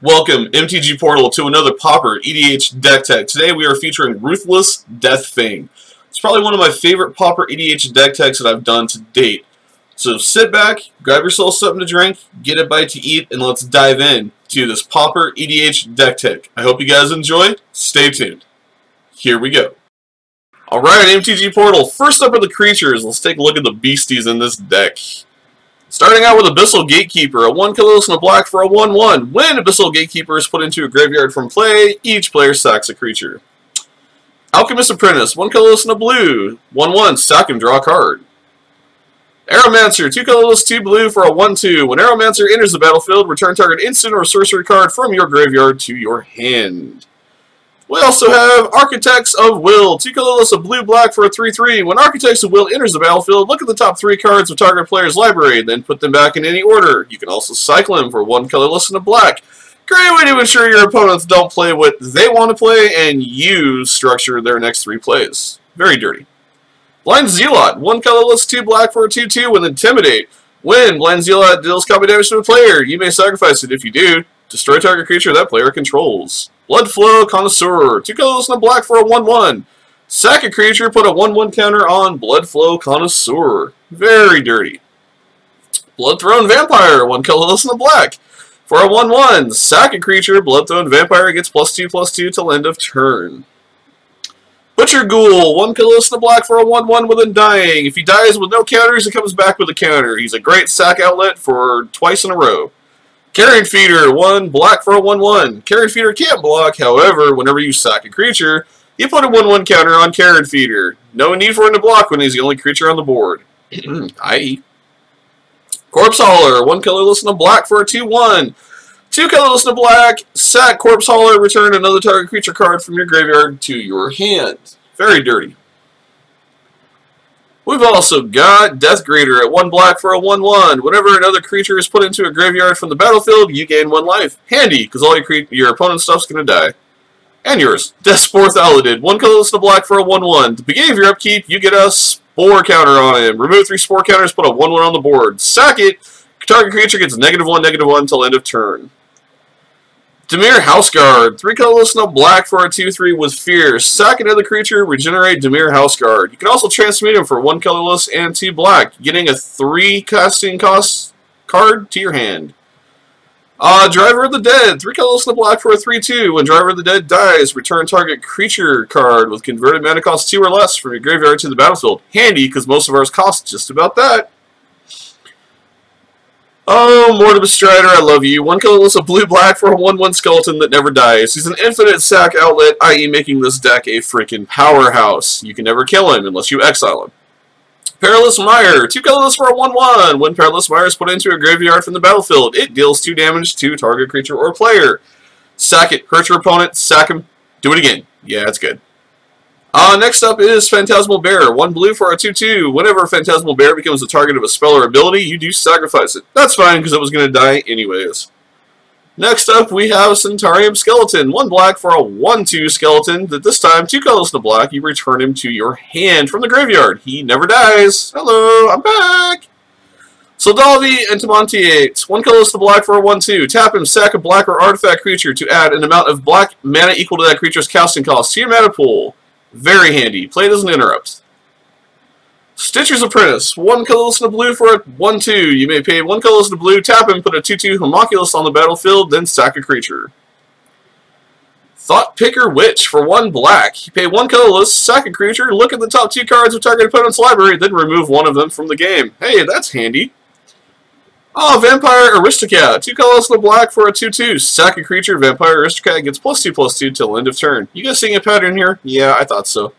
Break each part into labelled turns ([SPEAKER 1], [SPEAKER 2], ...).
[SPEAKER 1] Welcome, mtg-portal, to another Pauper E.D.H Deck Tech. Today we are featuring Ruthless Deathfang. It's probably one of my favorite Pauper E.D.H Deck Techs that I've done to date. So sit back, grab yourself something to drink, get a bite to eat, and let's dive in to this Pauper E.D.H Deck Tech. I hope you guys enjoy. Stay tuned. Here we go. Alright, mtg-portal. First up are the creatures. Let's take a look at the beasties in this deck. Starting out with Abyssal Gatekeeper, a 1 colorless and a black for a 1/1. When Abyssal Gatekeeper is put into a graveyard from play, each player sacks a creature. Alchemist Apprentice, 1 colorless and a blue, 1/1, sack him, draw a card. Aeromancer, 2 colorless, 2 blue for a 1/2. When Aeromancer enters the battlefield, return target instant or sorcery card from your graveyard to your hand. We also have Architects of Will, 2 colorless, a blue-black for a 3/3. When Architects of Will enters the battlefield, look at the top 3 cards of target player's library, then put them back in any order. You can also cycle them for 1 colorless and a black. Great way to ensure your opponents don't play what they want to play, and you structure their next 3 plays. Very dirty. Blind Zealot, 1 colorless, 2 black for a 2/2 with Intimidate. When Blind Zealot deals combat damage to a player, you may sacrifice it. If you do, destroy target creature that player controls. Bloodflow Connoisseur, 2 colorless and a black for a 1/1. Sack a creature, put a 1/1 counter on Bloodflow Connoisseur. Very dirty. Bloodthrone Vampire, 1 colorless and a black for a 1/1. Sack a creature, Bloodthrone Vampire gets +2/+2 till end of turn. Butcher Ghoul, 1 colorless and a black for a 1/1 with Undying. If he dies with no counters, he comes back with a counter. He's a great sack outlet for twice in a row. Carrion Feeder, 1 black for a 1/1. Carrion Feeder can't block, however, whenever you sack a creature, you put a 1/1 counter on Carrion Feeder. No need for him to block when he's the only creature on the board. I.e. Corpse Hauler, 1 colorless and a black for a 2/1. 2 colorless and a black, sack Corpse Hauler, return another target creature card from your graveyard to your hand. Very dirty. We've also got Death Greeter at 1 black for a 1/1. Whenever another creature is put into a graveyard from the battlefield, you gain 1 life. Handy, because all your opponent's stuff's going to die. And yours. Deathspore Thaladid, 1 colorless and a black for a 1/1. At the beginning of your upkeep, you get a Spore counter on him. Remove 3 Spore counters, put a 1/1 on the board. Sack it. Target creature gets -1/-1 until end of turn. Dimir Houseguard, 3 colorless and a black for a 2/3 with Fear. Sack another creature, regenerate Dimir Houseguard. You can also transmute him for 1 colorless and 2 black, getting a 3 casting cost card to your hand. Driver of the Dead, 3 colorless and a black for a 3/2. When Driver of the Dead dies, return target creature card with converted mana cost 2 or less from your graveyard to the battlefield. Handy, because most of ours cost just about that. Oh, Mortimer Strider, I love you. 1 colorless, a blue-black for a 1/1 skeleton that never dies. He's an infinite sack outlet, i.e. making this deck a freaking powerhouse. You can never kill him unless you exile him. Perilous Mire, 2 colorless for a 1/1. When Perilous Mire is put into a graveyard from the battlefield, it deals 2 damage to target creature or player. Sack it, hurt your opponent, sack him, do it again. Yeah, it's good. Next up is Phantasmal Bear, 1 blue for a 2/2. Whenever Phantasmal Bear becomes the target of a spell or ability, you do sacrifice it. That's fine, because it was going to die anyways. Next up, we have Centarium Skeleton, 1 black for a 1/2 skeleton, that this time, 2 colorless and a black, you return him to your hand from the graveyard. He never dies. Hello, I'm back! Soldalvi Entomontiate, 1 colorless and a black for a 1/2. Tap him, sack a black or artifact creature to add an amount of black mana equal to that creature's casting cost to your mana pool. Very handy. Play doesn't interrupt. Stitcher's Apprentice, 1 colorless and a blue for a 1/2. You may pay 1 colorless and a blue, tap him, put a 2/2 Homunculus on the battlefield, then sack a creature. Thought Picker Witch for 1 black. You pay 1 colorless, sack a creature, look at the top 2 cards of target opponent's library, then remove 1 of them from the game. Hey, that's handy. Vampire Aristocrat, 2 colorless and a black for a 2/2. Sack a creature, Vampire Aristocrat gets +2/+2 till end of turn. You guys seeing a pattern here? Yeah, I thought so.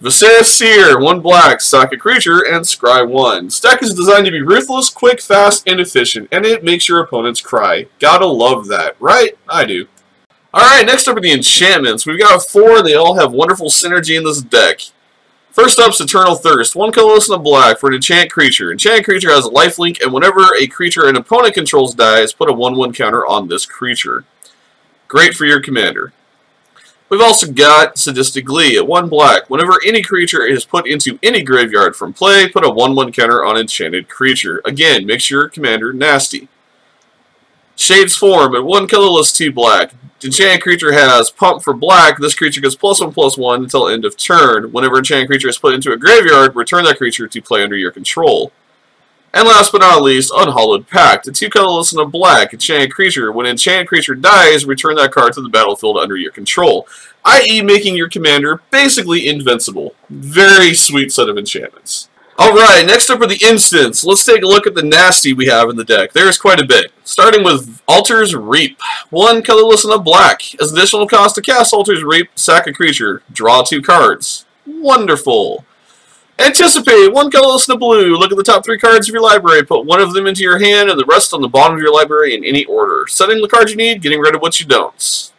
[SPEAKER 1] Viscera Seer, 1 black, sack a creature, and scry 1. This deck is designed to be ruthless, quick, fast, and efficient, and it makes your opponents cry. Gotta love that, right? I do. Alright, next up are the enchantments. We've got 4, they all have wonderful synergy in this deck. First up is Eternal Thirst, 1 colorless and a black for an enchant creature. Enchant creature has a lifelink, and whenever a creature an opponent controls dies, put a 1/1 counter on this creature. Great for your commander. We've also got Sadistic Glee at 1 black. Whenever any creature is put into any graveyard from play, put a 1/1 counter on enchanted creature. Again, makes your commander nasty. Shade's Form at 1 colorless, 2 black. Enchanted creature has Pump for black. This creature gets +1/+1 until end of turn. Whenever enchanted creature is put into a graveyard, return that creature to play under your control. And last but not least, Unhallowed Pact. A 2 colorless and a black enchanted creature. When an enchanted creature dies, return that card to the battlefield under your control, i.e. making your commander basically invincible. Very sweet set of enchantments. Alright, next up are the instants. Let's take a look at the nasty we have in the deck. There's quite a bit. Starting with Altar's Reap. 1 colorless and a black. As additional cost to cast Altar's Reap, sack a creature. Draw 2 cards. Wonderful. Anticipate. 1 colorless and a blue. Look at the top 3 cards of your library. Put 1 of them into your hand and the rest on the bottom of your library in any order. Setting the cards you need, getting rid of what you don't.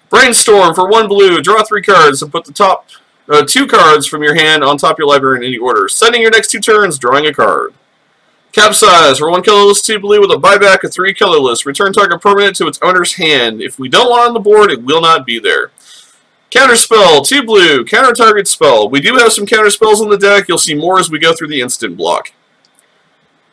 [SPEAKER 1] Brainstorm. For 1 blue, draw 3 cards and put the top 2 cards from your hand on top of your library in any order. Setting your next 2 turns, drawing a card. Capsize. For 1 colorless, 2 blue with a buyback of 3 colorless. Return target permanent to its owner's hand. If we don't want it on the board, it will not be there. Counterspell. 2 blue. Counter target spell. We do have some counter spells in the deck. You'll see more as we go through the instant block.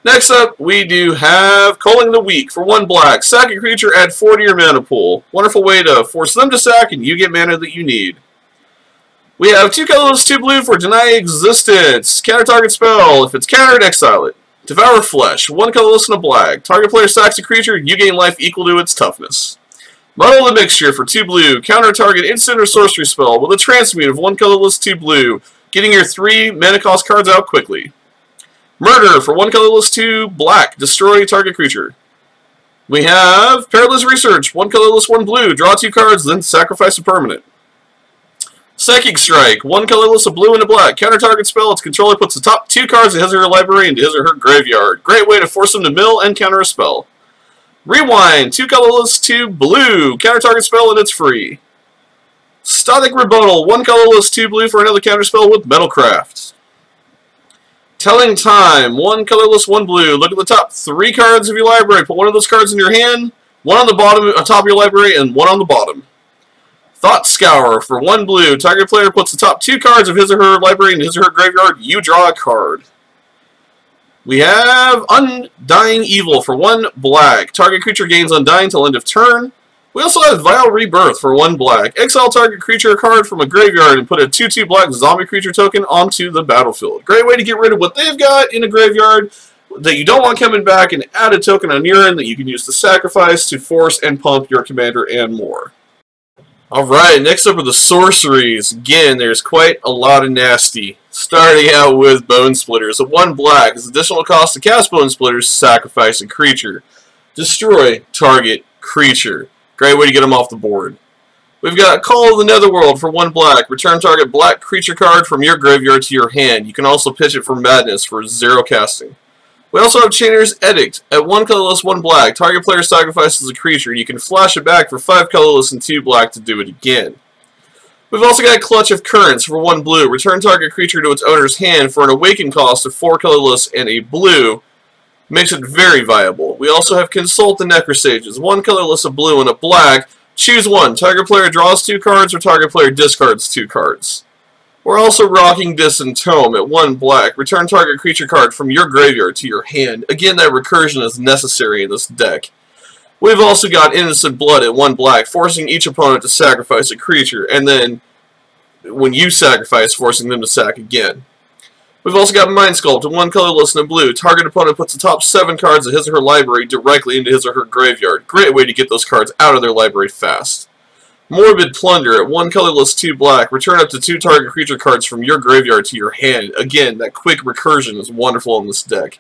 [SPEAKER 1] Next up, we do have Culling the Weak. For 1 black. Sack a creature, add 4 to your mana pool. Wonderful way to force them to sack and you get mana that you need. We have 2 colorless, 2 blue for Deny Existence. Counter target spell. If it's countered, exile it. Devour Flesh. 1 colorless and a black. Target player sacks a creature, you gain life equal to its toughness. Muddle the Mixture. For 2 blue. Counter target instant or sorcery spell with a transmute of 1 colorless, 2 blue. Getting your 3 mana cost cards out quickly. Murder. For 1 colorless, 2 black. Destroy target creature. We have Perilous Research. 1 colorless, 1 blue. Draw 2 cards, then sacrifice a permanent. Psychic Strike. 1 colorless, a blue and a black. Counter target spell. Its controller puts the top 2 cards of his or her library into his or her graveyard. Great way to force them to mill and counter a spell. Rewind. 2 colorless, 2 blue. Counter target spell and it's free. Static Rebuttal. 1 colorless, 2 blue for another counter spell with Metalcraft. Telling Time. 1 colorless, 1 blue. Look at the top 3 cards of your library. Put 1 of those cards in your hand, 1 on the bottom, on top of your library, and 1 on the bottom. Thought Scour. For 1 blue, target player puts the top 2 cards of his or her library into his or her graveyard. You draw a card. We have Undying Evil. For 1 black, target creature gains Undying till end of turn. We also have Vile Rebirth. For 1 black, exile target creature card from a graveyard and put a 2/2 black zombie creature token onto the battlefield. Great way to get rid of what they've got in a graveyard that you don't want coming back and add a token on your end that you can use to sacrifice to force and pump your commander and more. Alright, next up are the sorceries. Again, there's quite a lot of nasty. Starting out with Bone Splitters. At 1 black, as additional cost to cast Bone Splitters, sacrifice a creature. Destroy target creature. Great way to get them off the board. We've got Call of the Netherworld. For 1 black. Return target black creature card from your graveyard to your hand. You can also pitch it for Madness for 0 casting. We also have Chainer's Edict. At 1 colorless, 1 black, target player sacrifices a creature. You can flash it back for 5 colorless and 2 black to do it again. We've also got Clutch of Currents. For 1 blue, return target creature to its owner's hand for an awaken cost of 4 colorless and a blue. Makes it very viable. We also have Consult the Necrosages. 1 colorless, a blue, and a black. Choose 1. Target player draws 2 cards or target player discards 2 cards. We're also rocking Distant Tome at 1 black. Return target creature card from your graveyard to your hand. Again, that recursion is necessary in this deck. We've also got Innocent Blood at 1 black, forcing each opponent to sacrifice a creature, and then when you sacrifice, forcing them to sack again. We've also got Mind Sculpt at 1 colorless and a blue. Target opponent puts the top 7 cards of his or her library directly into his or her graveyard. Great way to get those cards out of their library fast. Morbid Plunder at 1 colorless, 2 black. Return up to 2 target creature cards from your graveyard to your hand. Again, that quick recursion is wonderful in this deck.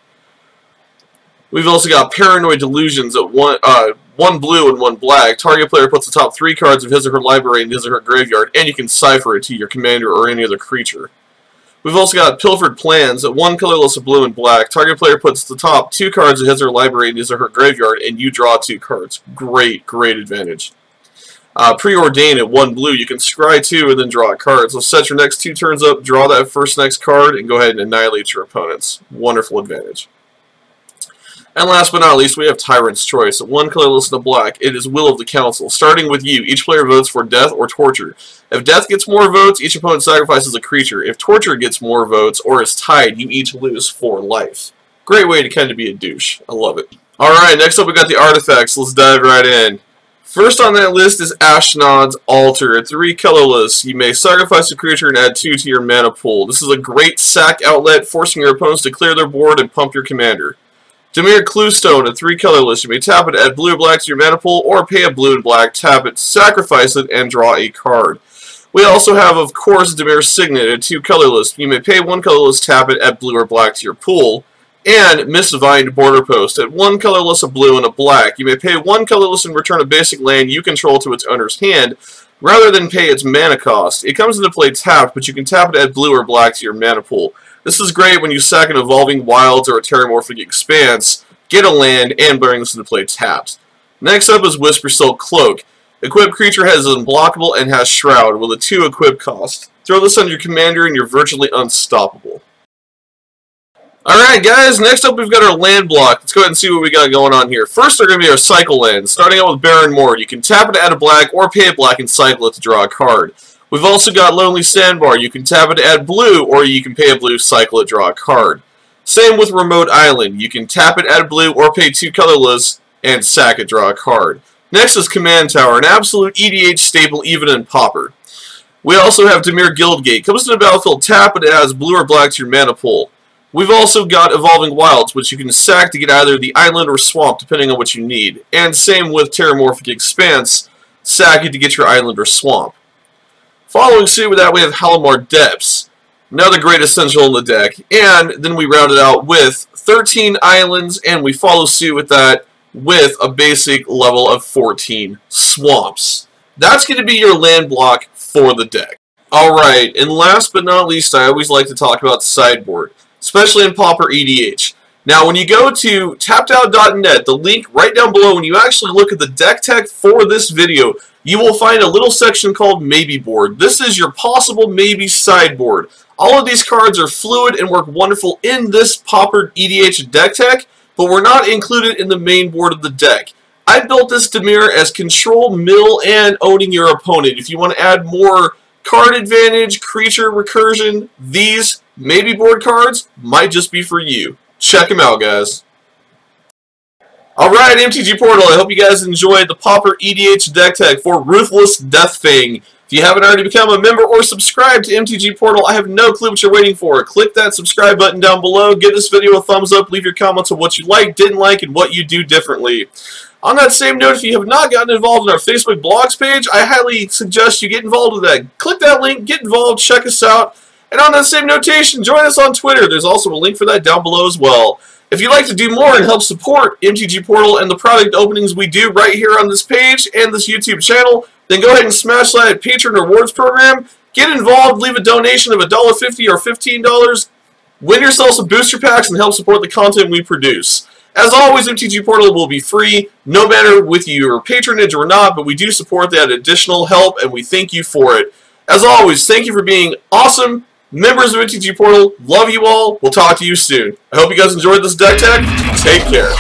[SPEAKER 1] We've also got Paranoid Delusions at 1 blue and 1 black. Target player puts the top 3 cards of his or her library in his or her graveyard, and you can cipher it to your commander or any other creature. We've also got Pilfered Plans at 1 colorless, a blue and black. Target player puts the top 2 cards of his or her library in his or her graveyard, and you draw 2 cards. Great, great advantage. Preordain at 1 blue. You can scry 2 and then draw a card. So set your next 2 turns up, draw that next card, and go ahead and annihilate your opponents. Wonderful advantage. And last but not least, we have Tyrant's Choice. At 1 colorless and a black, it is Will of the Council. Starting with you, each player votes for death or torture. If death gets more votes, each opponent sacrifices a creature. If torture gets more votes or is tied, you each lose 4 life. Great way to kind of be a douche. I love it. Alright, next up we got the artifacts. Let's dive right in. First on that list is Ashnod's Altar. It's 3 colorless. You may sacrifice a creature and add 2 to your mana pool. This is a great sack outlet, forcing your opponents to clear their board and pump your commander. Dimir Cluestone, a 3 colorless. You may tap it, add blue or black to your mana pool, or pay a blue and black, tap it, sacrifice it, and draw a card. We also have, of course, Dimir's Signet, a 2 colorless. You may pay 1 colorless, tap it, add blue or black to your pool. And Mistvined Border Post, at 1 colorless, a blue, and a black. You may pay 1 colorless and return a basic land you control to its owner's hand, rather than pay its mana cost. It comes into play tapped, but you can tap it, add blue or black to your mana pool. This is great when you sack an Evolving Wilds or a Terramorphic Expanse, get a land, and bring this into play tapped. Next up is Whispersilk Cloak. Equipped creature has Unblockable and has Shroud, with a 2 equip cost. Throw this on your commander and you're virtually unstoppable. Alright guys, next up we've got our land block. Let's go ahead and see what we got going on here. First are going to be our cycle lands, starting out with Barren Moor. You can tap it to add a black or pay a black and cycle it to draw a card. We've also got Lonely Sandbar. You can tap it to add blue, or you can pay a blue, cycle it, draw a card. Same with Remote Island. You can tap it, add blue, or pay 2 colorless and sack it, draw a card. Next is Command Tower, an absolute EDH staple even in Pauper. We also have Dimir Guildgate. Comes to the battlefield, tap it, adds blue or black to your mana pool. We've also got Evolving Wilds, which you can sack to get either the island or swamp, depending on what you need. And same with Terramorphic Expanse, sack it to get your island or swamp. Following suit with that, we have Halimar Depths, another great essential in the deck. And then we round it out with 13 islands, and we follow suit with that with a basic level of 14 swamps. That's going to be your land block for the deck. Alright, and last but not least, I always like to talk about the sideboard, especially in Pauper E.D.H. Now, when you go to tappedout.net, the link right down below, when you actually look at the deck tech for this video, you will find a little section called Maybe Board. This is your possible maybe sideboard. All of these cards are fluid and work wonderful in this Pauper E.D.H deck tech, but were not included in the main board of the deck. I built this Dimir as control, mill, and owning your opponent. If you want to add more card advantage, creature recursion, these maybe board cards might just be for you. Check them out, guys. Alright, mtg-portal, I hope you guys enjoyed the Pauper E.D.H Deck Tech for Ruthless Deathfang. If you haven't already become a member or subscribed to mtg-portal, I have no clue what you're waiting for. Click that subscribe button down below, give this video a thumbs up, leave your comments on what you like, didn't like, and what you do differently. On that same note, if you have not gotten involved in our Facebook blogs page, I highly suggest you get involved with that. Click that link, get involved, check us out. And on that same notation, join us on Twitter. There's also a link for that down below as well. If you'd like to do more and help support mtg-portal and the product openings we do right here on this page and this YouTube channel, then go ahead and smash that Patron Rewards program. Get involved, leave a donation of $1.50 or $15. Win yourself some booster packs and help support the content we produce. As always, mtg-portal will be free, no matter with your patronage or not, but we do support that additional help, and we thank you for it. As always, thank you for being awesome members of mtg-portal. Love you all. We'll talk to you soon. I hope you guys enjoyed this deck tech. Take care.